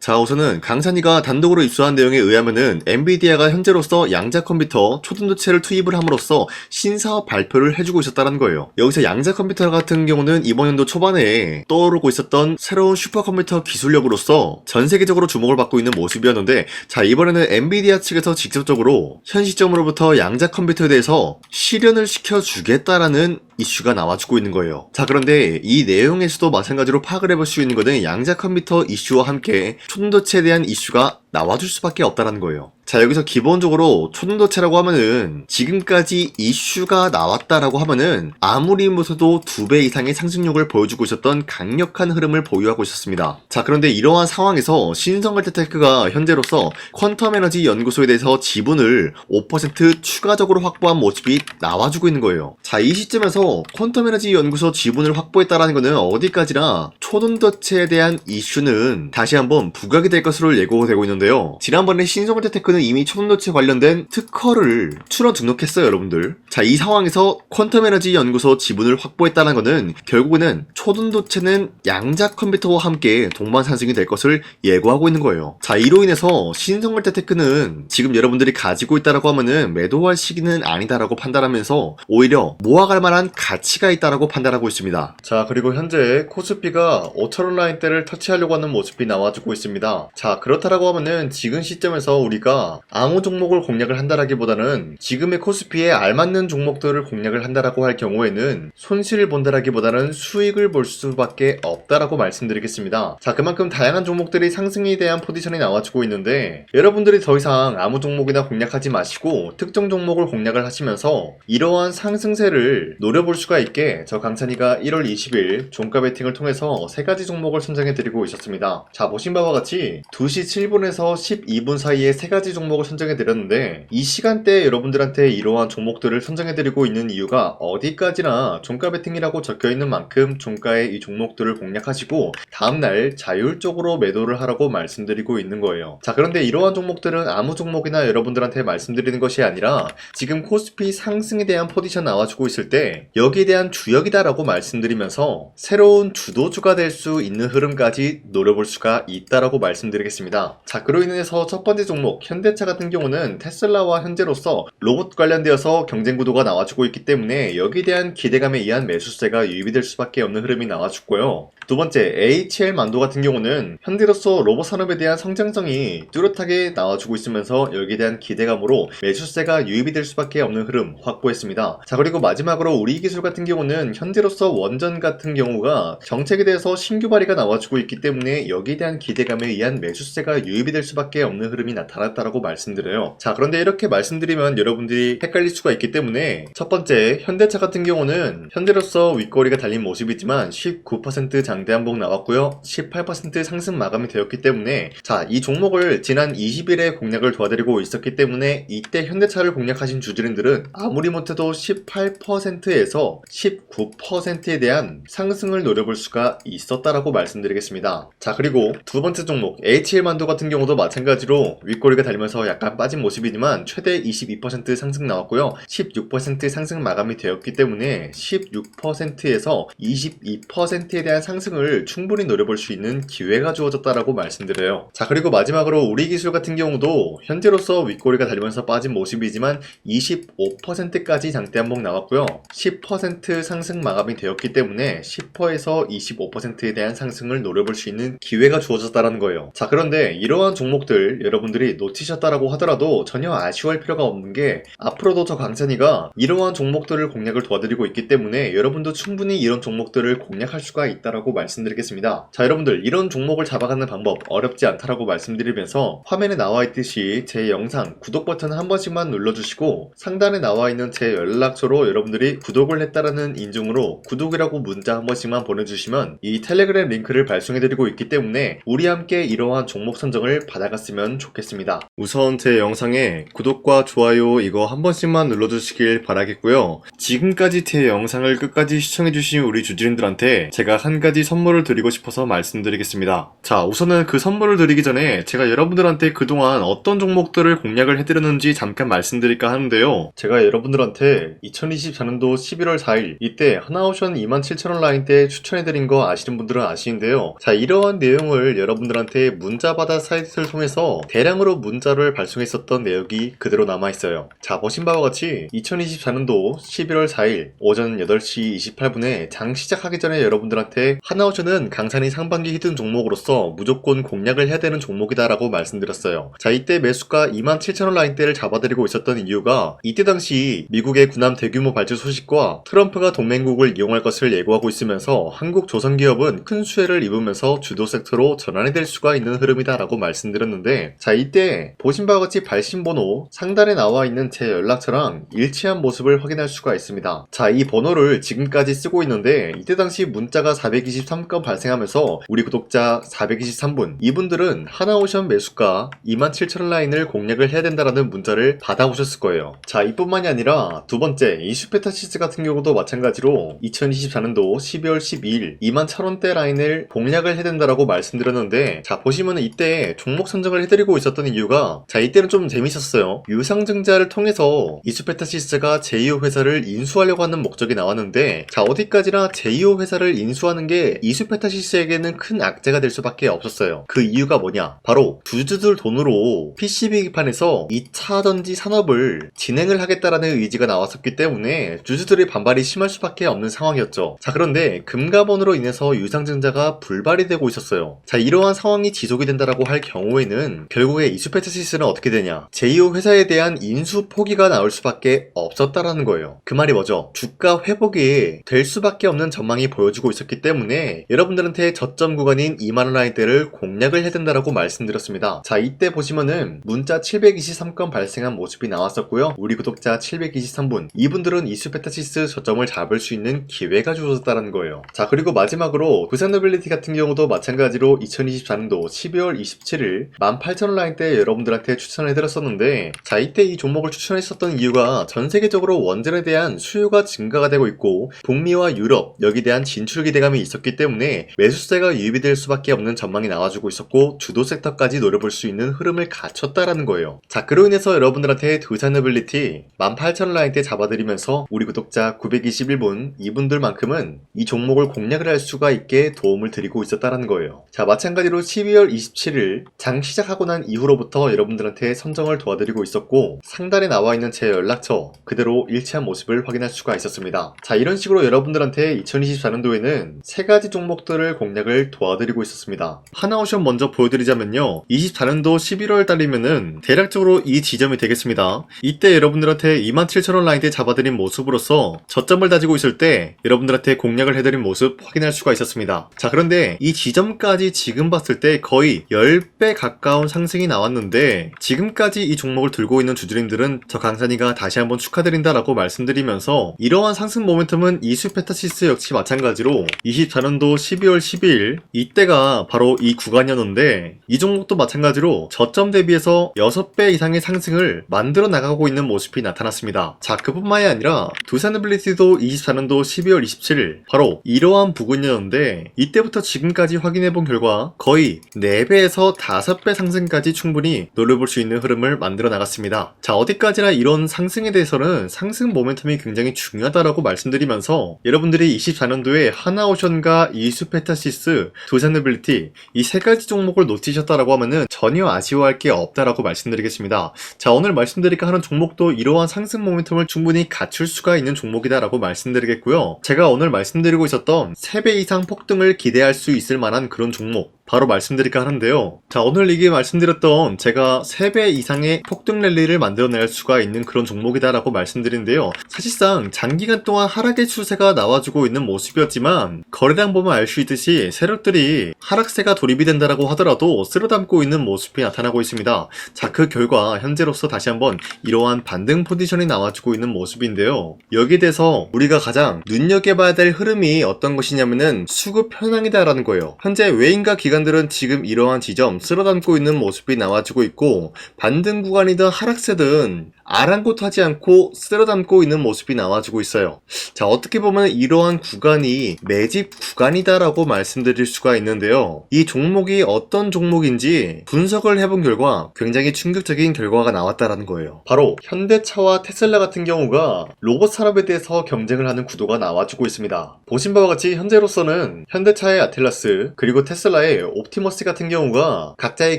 자, 우선은 강산이가 단독으로 입수한 내용에 의하면은 엔비디아가 현재로서 양자 컴퓨터 초등도체를 투입을 함으로써 신사업 발표를 해주고 있었다는 거예요. 여기서 양자 컴퓨터 같은 경우는 이번 연도 초반에 떠오르고 있었던 새로운 슈퍼컴퓨터 기술력으로서 전 세계적으로 주목을 받고 있는 모습이었는데, 자, 이번에는 엔비디아 측에서 직접적으로 현 시점으로부터 양자 컴퓨터에 대해서 실현을 시켜주겠다라는 이슈가 나와주고 있는 거예요. 자, 그런데 이 내용에서도 마찬가지로 파악을 해볼 수 있는 것은 양자 컴퓨터 이슈와 함께 초등도체에 대한 이슈가 나와줄 수밖에 없다는 거예요. 자, 여기서 기본적으로 초등도체라고 하면은 지금까지 이슈가 나왔다라고 하면은 아무리 못해도 2배 이상의 상승력을 보여주고 있었던 강력한 흐름을 보유하고 있었습니다. 자, 그런데 이러한 상황에서 신성걸테테크가 현재로서 퀀텀 에너지 연구소에 대해서 지분을 5% 추가적으로 확보한 모습이 나와주고 있는 거예요. 자, 이 시점에서 퀀텀 에너지 연구소 지분을 확보했다라는 것은 어디까지나 초등도체에 대한 이슈는 다시 한번 부각이 될 것으로 예고되고 있는데, 지난번에 신성걸테테크는 이미 초등도체 관련된 특허를 출원 등록했어요, 여러분들. 자, 이 상황에서 퀀텀 에너지 연구소 지분을 확보했다는 것은 결국에는 초등도체는 양자 컴퓨터와 함께 동반 상승이 될 것을 예고하고 있는 거예요. 자, 이로 인해서 신성걸테테크는 지금 여러분들이 가지고 있다라고 하면은 매도할 시기는 아니다라고 판단하면서 오히려 모아갈 만한 가치가 있다라고 판단하고 있습니다. 자, 그리고 현재 코스피가 5,000원 라인대를 터치하려고 하는 모습이 나와주고 있습니다. 자, 그렇다라고 하면은 지금 시점에서 우리가 아무 종목을 공략을 한다라기보다는 지금의 코스피에 알맞는 종목들을 공략을 한다라고 할 경우에는 손실을 본다라기보다는 수익을 볼 수밖에 없다라고 말씀드리겠습니다. 자, 그만큼 다양한 종목들이 상승에 대한 포지션이 나와주고 있는데, 여러분들이 더 이상 아무 종목이나 공략하지 마시고 특정 종목을 공략을 하시면서 이러한 상승세를 노려볼 수가 있게 저 강찬이가 1월 20일 종가 베팅을 통해서 3가지 종목을 선정해드리고 있었습니다. 자, 보신 바와 같이 2시 7분에서 12분 사이에 3가지 종목을 선정해드렸는데, 이 시간대에 여러분들한테 이러한 종목들을 선정해드리고 있는 이유가 어디까지나 종가 베팅이라고 적혀있는 만큼 종가의 이 종목들을 공략하시고 다음날 자율적으로 매도를 하라고 말씀드리고 있는 거예요. 자, 그런데 이러한 종목들은 아무 종목이나 여러분들한테 말씀드리는 것이 아니라 지금 코스피 상승에 대한 포지션 나와주고 있을 때 여기에 대한 주역이다라고 말씀드리면서 새로운 주도주가 될 수 있는 흐름까지 노려볼 수가 있다라고 말씀드리겠습니다. 자, 그로 인해서 첫 번째 종목 현대차 같은 경우는 테슬라와 현재로서 로봇 관련되어서 경쟁 구도가 나와주고 있기 때문에 여기에 대한 기대감에 의한 매수세가 유입이 될 수밖에 없는 흐름이 나와주고요. 두 번째 HL만도 같은 경우는 현재로서 로봇 산업에 대한 성장성이 뚜렷하게 나와주고 있으면서 여기에 대한 기대감으로 매수세가 유입이 될 수밖에 없는 흐름 확보했습니다. 자, 그리고 마지막으로 우리기술 같은 경우는 현재로서 원전 같은 경우가 정책에 대해서 신규 발의가 나와주고 있기 때문에 여기에 대한 기대감에 의한 매수세가 유입이 될 수밖에 없는 흐름이 나타났다라고 말씀드려요. 자, 그런데 이렇게 말씀드리면 여러분들이 헷갈릴 수가 있기 때문에 첫 번째 현대차 같은 경우는 현재로서 윗꼬리가 달린 모습이지만 19% 장대 한봉 나왔고요. 18% 상승 마감이 되었기 때문에, 자, 이 종목을 지난 20일에 공략을 도와드리고 있었기 때문에 이때 현대차를 공략하신 주주님들은 아무리 못해도 18%에서 19%에 대한 상승을 노려볼 수가 있었다라고 말씀드리겠습니다. 자, 그리고 두 번째 종목 HL만도 같은 경우도 마찬가지로 윗꼬리가 달리면서 약간 빠진 모습이지만 최대 22% 상승 나왔고요. 16% 상승 마감이 되었기 때문에 16%에서 22%에 대한 상승을 충분히 노려볼 수 있는 기회가 주어졌다라고 말씀드려요. 자, 그리고 마지막으로 우리기술 같은 경우도 현재로서 윗꼬리가 달리면서 빠진 모습이지만 25%까지 장대 한봉 나왔고요. 10% 상승 마감이 되었기 때문에 10%에서 25%에 대한 상승을 노려볼 수 있는 기회가 주어졌다는 거예요. 자, 그런데 이러한 종목들 여러분들이 놓치셨다라고 하더라도 전혀 아쉬워할 필요가 없는 게, 앞으로도 저 강찬이가 이러한 종목들을 공략을 도와드리고 있기 때문에 여러분도 충분히 이런 종목들을 공략할 수가 있다라고 말씀드리겠습니다. 자, 여러분들 이런 종목을 잡아가는 방법 어렵지 않다라고 말씀드리면서 화면에 나와 있듯이 제 영상 구독 버튼 한 번씩만 눌러주시고 상단에 나와 있는 제 연락처로 여러분들이 구독을 했다라는 인증으로 구독이라고 문자 한 번씩만 보내주시면 이 텔레그램 링크를 발송해드리고 있기 때문에 우리 함께 이러한 종목 선정을 평가를 받아갔으면 좋겠습니다. 우선 제 영상에 구독과 좋아요 이거 한 번씩만 눌러주시길 바라겠고요. 지금까지 제 영상을 끝까지 시청해주신 우리 주주님들한테 제가 한 가지 선물을 드리고 싶어서 말씀드리겠습니다. 자, 우선은 그 선물을 드리기 전에 제가 여러분들한테 그동안 어떤 종목들을 공략을 해드렸는지 잠깐 말씀드릴까 하는데요. 제가 여러분들한테 2024년도 11월 4일 이때 하나오션 27,000원 라인대 추천해드린 거 아시는 분들은 아시는데요. 자, 이러한 내용을 여러분들한테 문자받아 사이트를 통해서 대량으로 문자를 발송했었던 내역이 그대로 남아있어요. 자, 보신 바와 같이 2024년도 11월 4일 오전 8시 28분에 장 시작하기 전에 여러분들한테 하나오션은 강산이 상반기 히든 종목으로서 무조건 공략을 해야 되는 종목이다 라고 말씀드렸어요. 자, 이때 매수가 27,000원 라인대를 잡아드리고 있었던 이유가 이때 당시 미국의 군함 대규모 발주 소식과 트럼프가 동맹국을 이용할 것을 예고하고 있으면서 한국 조선기업은 큰 수혜를 입으면서 주도 섹터로 전환이 될 수가 있는 흐름이다 라고 말씀드렸는데, 자, 이때 보신 바와 같이 발신번호 상단에 나와 있는 제 연락처랑 일치한 모습을 확인할 수가 있습니다. 자, 이 번호를 지금까지 쓰고 있는데 이때 당시 문자가 423건 발생하면서 우리 구독자 423분, 이분들은 하나오션 매수가 27,000원 라인을 공략을 해야 된다라는 문자를 받아오셨을 거예요. 자, 이뿐만이 아니라 두 번째 이슈페타시스 같은 경우도 마찬가지로 2024년도 12월 12일 21,000원대 라인을 공략을 해야 된다라고 말씀드렸는데, 자, 보시면은 이때 종목 선정을 해드리고 있었던 이유가, 자, 이때는 좀 재밌었어요. 유상증자를 통해서 이슈페타시스가 제2호 회사를 인수하려고 하는 목적이 나왔는데, 자, 어디까지나 제2호 회사를 인수하는 게 이슈페타시스에게는 큰 악재가 될 수밖에 없었어요. 그 이유가 뭐냐? 바로 주주들 돈으로 PCB 기판에서 2차전지 산업을 진행을 하겠다라는 의지가 나왔었기 때문에 주주들의 반발이 심할 수밖에 없는 상황이었죠. 자, 그런데 금가번으로 인해서 유상증자가 불발이 되고 있었어요. 자, 이러한 상황이 지속이 된다라고 할 경우에는 결국에 이슈페타시스는 어떻게 되냐? 제2호 회사에 대한 인수 포기가 나올 수밖에 없었다라는 거예요. 그 말이 뭐죠? 주가 회복이 될 수밖에 없는 전망이 보여지고 있었기 때문에 여러분들한테 저점 구간인 2만원 라인대를 공략을 해야 된다라고 말씀드렸습니다. 자, 이때 보시면은 문자 723건 발생한 모습이 나왔었고요. 우리 구독자 723분, 이분들은 이슈페타시스 저점을 잡을 수 있는 기회가 주어졌다는 거예요. 자, 그리고 마지막으로 부산노빌리티 같은 경우도 마찬가지로 2024년도 12월 27일 18,000원 라인대 여러분들한테 추천해드렸었는데, 자, 이때 이 종목을 추천했었던 이유가 전 세계적으로 원전에 대한 수요가 증가가 되고 있고 북미와 유럽 여기에 대한 진출 기대감이 있었기 때문에 매수세가 유입이 될 수밖에 없는 전망이 나와주고 있었고 주도 섹터까지 노려볼 수 있는 흐름을 갖췄다라는 거예요. 자, 그로 인해서 여러분들한테 두산노빌리티 18,000원 라인대 잡아드리면서 우리 구독자 921분, 이분들만큼은 이 종목을 공략을 할 수가 있게 도움을 드리고 있었다라는 거예요. 자, 마찬가지로 12월 27일 장 시작하고 난 이후로부터 여러분들한테 선정을 도와드리고 있었고 상단에 나와 있는 제 연락처 그대로 일치한 모습을 확인할 수가 있었습니다. 자, 이런 식으로 여러분들한테 2024년도에는 세 가지 종목들을 공략을 도와드리고 있었습니다. 하나오션 먼저 보여드리자면요, 24년도 11월 달이면은 대략적으로 이 지점이 되겠습니다. 이때 여러분들한테 27,000원 라인대 잡아드린 모습으로서 저점을 다지고 있을 때 여러분들한테 공략을 해드린 모습 확인할 수가 있었습니다. 자, 그런데 이 지점까지 지금 봤을 때 거의 10배 가까운 상승이 나왔는데, 지금까지 이 종목을 들고 있는 주주님들은 저 강산이가 다시 한번 축하드린다라고 말씀드리면서, 이러한 상승 모멘텀은 이슈페타시스 역시 마찬가지로 24년도 12월 12일 이때가 바로 이 구간이었는데, 이 종목도 마찬가지로 저점 대비해서 6배 이상의 상승을 만들어 나가고 있는 모습이 나타났습니다. 자, 그뿐만이 아니라 두산노빌리티도 24년도 12월 27일 바로 이러한 부근이었는데, 이때부터 지금까지 확인해본 결과 거의 4배에서 5배 상승까지 충분히 노려볼 수 있는 흐름을 만들어 나갔습니다. 자, 어디까지나 이런 상승에 대해서는 상승 모멘텀이 굉장히 중요하다라고 말씀드리면서, 여러분들이 24년도에 하나오션과 이슈페타시스, 두산노빌리티 이 세 가지 종목을 놓치셨다라고 하면은 전혀 아쉬워할 게 없다라고 말씀드리겠습니다. 자, 오늘 말씀드릴까 하는 종목도 이러한 상승 모멘텀을 충분히 갖출 수가 있는 종목이다라고 말씀드리겠고요. 제가 오늘 말씀드리고 있었던 3배 이상 폭등을 기대할 수 있을 만한 그런 종목 바로 말씀드릴까 하는데요. 자, 오늘 이게 말씀드렸던 제가 3배 이상의 폭등 랠리를 만들어낼 수가 있는 그런 종목이다라고 말씀드린데요. 사실상 장기간 동안 하락의 추세가 나와주고 있는 모습이었지만 거래량 보면 알 수 있듯이 세력들이 하락세가 돌입이 된다라고 하더라도 쓸어담고 있는 모습이 나타나고 있습니다. 자, 그 결과 현재로서 다시 한번 이러한 반등 포지션이 나와주고 있는 모습인데요. 여기에 대해서 우리가 가장 눈여겨봐야 될 흐름이 어떤 것이냐면은 수급 현황이다라는 거예요. 현재 외인과 기관 기관들은 지금 이러한 지점 쓸어담고 있는 모습이 나와주고 있고, 반등 구간이든 하락세든 아랑곳하지 않고 쓸어담고 있는 모습이 나와주고 있어요. 자, 어떻게 보면 이러한 구간이 매집 구간이다라고 말씀드릴 수가 있는데요. 이 종목이 어떤 종목인지 분석을 해본 결과 굉장히 충격적인 결과가 나왔다라는 거예요. 바로 현대차와 테슬라 같은 경우가 로봇 산업에 대해서 경쟁을 하는 구도가 나와주고 있습니다. 보신 바와 같이 현재로서는 현대차의 아틀라스 그리고 테슬라의 옵티머스 같은 경우가 각자의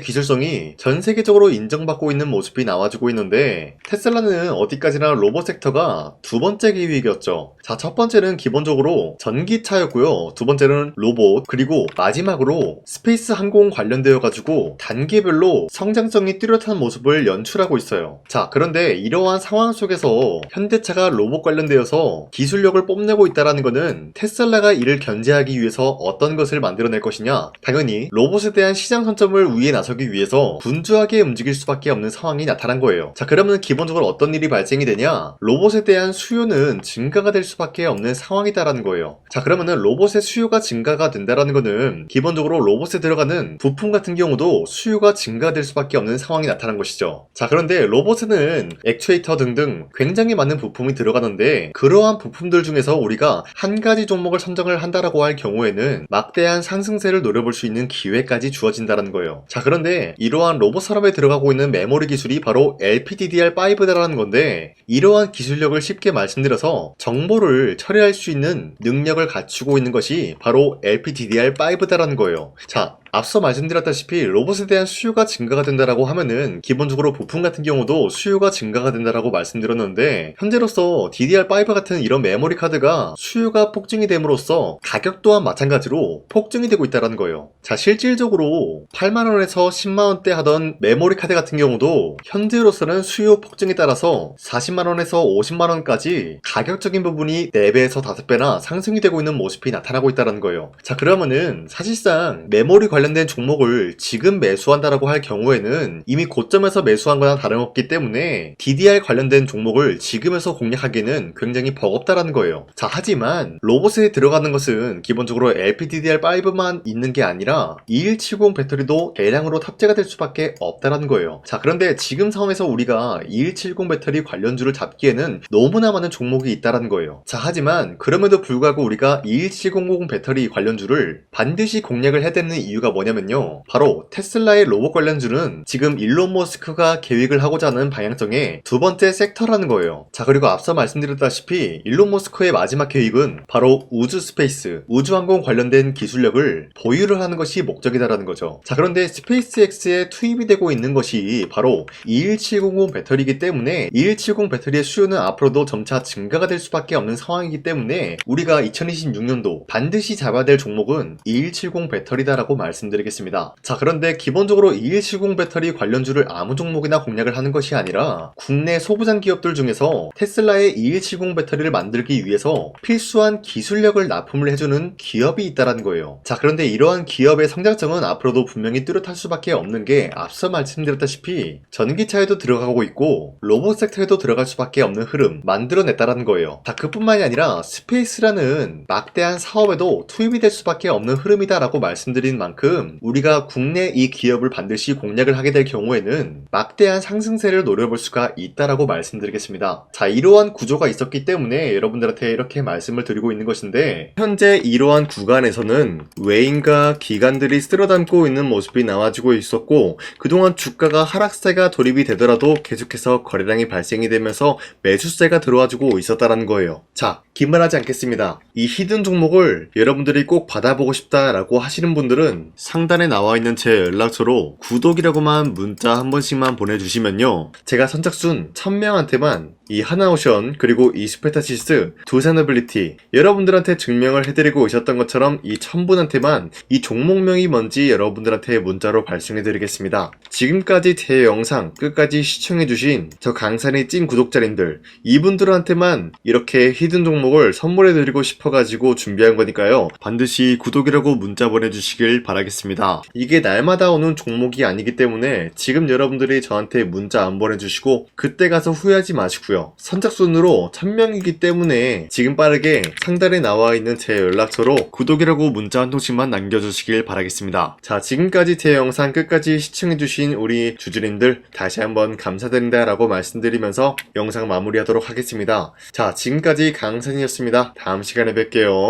기술성이 전 세계적으로 인정받고 있는 모습이 나와주고 있는데, 테슬라는 어디까지나 로봇 섹터가 두 번째 기획이었죠. 자, 첫 번째는 기본적으로 전기차였고요. 두 번째는 로봇, 그리고 마지막으로 스페이스 항공 관련되어 가지고 단계별로 성장성이 뚜렷한 모습을 연출하고 있어요. 자, 그런데 이러한 상황 속에서 현대차가 로봇 관련되어서 기술력을 뽐내고 있다는 것은 테슬라가 이를 견제하기 위해서 어떤 것을 만들어낼 것이냐? 당연히 로봇에 대한 시장 선점을 위해 나서기 위해서 분주하게 움직일 수밖에 없는 상황이 나타난 거예요. 자, 그러면 기본적으로 어떤 일이 발생이 되냐? 로봇에 대한 수요는 증가가 될 수밖에 없는 상황이다라는 거예요. 자, 그러면은 로봇의 수요가 증가가 된다라는 거는 기본적으로 로봇에 들어가는 부품 같은 경우도 수요가 증가될 수밖에 없는 상황이 나타난 것이죠. 자, 그런데 로봇에는 액추에이터 등등 굉장히 많은 부품이 들어가는데, 그러한 부품들 중에서 우리가 한 가지 종목을 선정을 한다라고 할 경우에는 막대한 상승세를 노려볼 수 있는 기회까지 주어진다는 거예요. 자, 그런데 이러한 로봇 산업에 들어가고 있는 메모리 기술이 바로 LPDDR5다라는 건데, 이러한 기술력을 쉽게 말씀드려서 정보를 처리할 수 있는 능력을 갖추고 있는 것이 바로 LPDDR5다라는 거예요. 자, 앞서 말씀드렸다시피 로봇에 대한 수요가 증가가 된다라고 하면은 기본적으로 부품 같은 경우도 수요가 증가가 된다라고 말씀드렸는데, 현재로서 DDR5 같은 이런 메모리 카드가 수요가 폭증이 됨으로써 가격 또한 마찬가지로 폭증이 되고 있다는 거예요. 자, 실질적으로 8만원에서 10만원대 하던 메모리 카드 같은 경우도 현재로서는 수요 폭증에 따라서 40만원에서 50만원까지 가격적인 부분이 4배에서 5배나 상승이 되고 있는 모습이 나타나고 있다는 거예요. 자, 그러면은 사실상 메모리 관련된 종목을 지금 매수한다라고 할 경우에는 이미 고점에서 매수한 거나 다름없기 때문에 DDR 관련된 종목을 지금에서 공략하기는 굉장히 버겁다라는 거예요. 자, 하지만 로봇에 들어가는 것은 기본적으로 LPDDR5만 있는 게 아니라 2170 배터리도 대량으로 탑재가 될 수밖에 없다라는 거예요. 자, 그런데 지금 상황에서 우리가 2170 배터리 관련주를 잡기에는 너무나 많은 종목이 있다라는 거예요. 자, 하지만 그럼에도 불구하고 우리가 2170 배터리 관련주를 반드시 공략을 해야 되는 이유가 뭐냐면요, 바로 테슬라의 로봇 관련주는 지금 일론 머스크가 계획을 하고자 하는 방향성의 두 번째 섹터라는 거예요. 자, 그리고 앞서 말씀드렸다시피 일론 머스크의 마지막 계획은 바로 우주 스페이스, 우주항공 관련된 기술력을 보유를 하는 것이 목적이다라는 거죠. 자, 그런데 스페이스X에 투입이 되고 있는 것이 바로 21700 배터리이기 때문에 2170 배터리의 수요는 앞으로도 점차 증가가 될 수밖에 없는 상황이기 때문에 우리가 2026년도 반드시 잡아야 될 종목은 2170 배터리다라고 말씀드리겠습니다. 자, 그런데 기본적으로 2170 배터리 관련주를 아무 종목이나 공략을 하는 것이 아니라 국내 소부장 기업들 중에서 테슬라의 2170 배터리를 만들기 위해서 필수한 기술력을 납품을 해주는 기업이 있다는 거예요. 자, 그런데 이러한 기업의 성장성은 앞으로도 분명히 뚜렷할 수밖에 없는 게 앞서 말씀드렸다시피 전기차에도 들어가고 있고 로봇 섹터에도 들어갈 수밖에 없는 흐름 만들어냈다는 거예요. 자, 그뿐만이 아니라 스페이스라는 막대한 사업에도 투입이 될 수밖에 없는 흐름이다라고 말씀드린 만큼 우리가 국내 이 기업을 반드시 공략을 하게 될 경우에는 막대한 상승세를 노려볼 수가 있다라고 말씀드리겠습니다. 자, 이러한 구조가 있었기 때문에 여러분들한테 이렇게 말씀을 드리고 있는 것인데, 현재 이러한 구간에서는 외인과 기관들이 쓸어담고 있는 모습이 나와주고 있었고, 그동안 주가가 하락세가 돌입이 되더라도 계속해서 거래량이 발생이 되면서 매수세가 들어와주고 있었다는 거예요. 자, 기만하지 않겠습니다. 이 히든 종목을 여러분들이 꼭 받아보고 싶다라고 하시는 분들은 상단에 나와 있는 제 연락처로 구독이라고만 문자 한 번씩만 보내주시면요, 제가 선착순 1000명한테만 이 하나오션 그리고 이 스페타시스 두산어빌리티 여러분들한테 증명을 해드리고 오셨던 것처럼 이 1000분한테만 이 종목명이 뭔지 여러분들한테 문자로 발송해드리겠습니다. 지금까지 제 영상 끝까지 시청해주신 저 강산의 찐 구독자님들, 이분들한테만 이렇게 히든 종목을 선물해드리고 싶어가지고 준비한 거니까요, 반드시 구독이라고 문자 보내주시길 바라겠습니다. 바라겠습니다. 이게 날마다 오는 종목이 아니기 때문에 지금 여러분들이 저한테 문자 안 보내주시고 그때 가서 후회하지 마시고요. 선착순으로 1000명이기 때문에 지금 빠르게 상단에 나와 있는 제 연락처로 구독이라고 문자 한 통씩만 남겨주시길 바라겠습니다. 자, 지금까지 제 영상 끝까지 시청해주신 우리 주주님들 다시 한번 감사드린다 라고 말씀드리면서 영상 마무리하도록 하겠습니다. 자, 지금까지 강산이었습니다. 다음 시간에 뵐게요.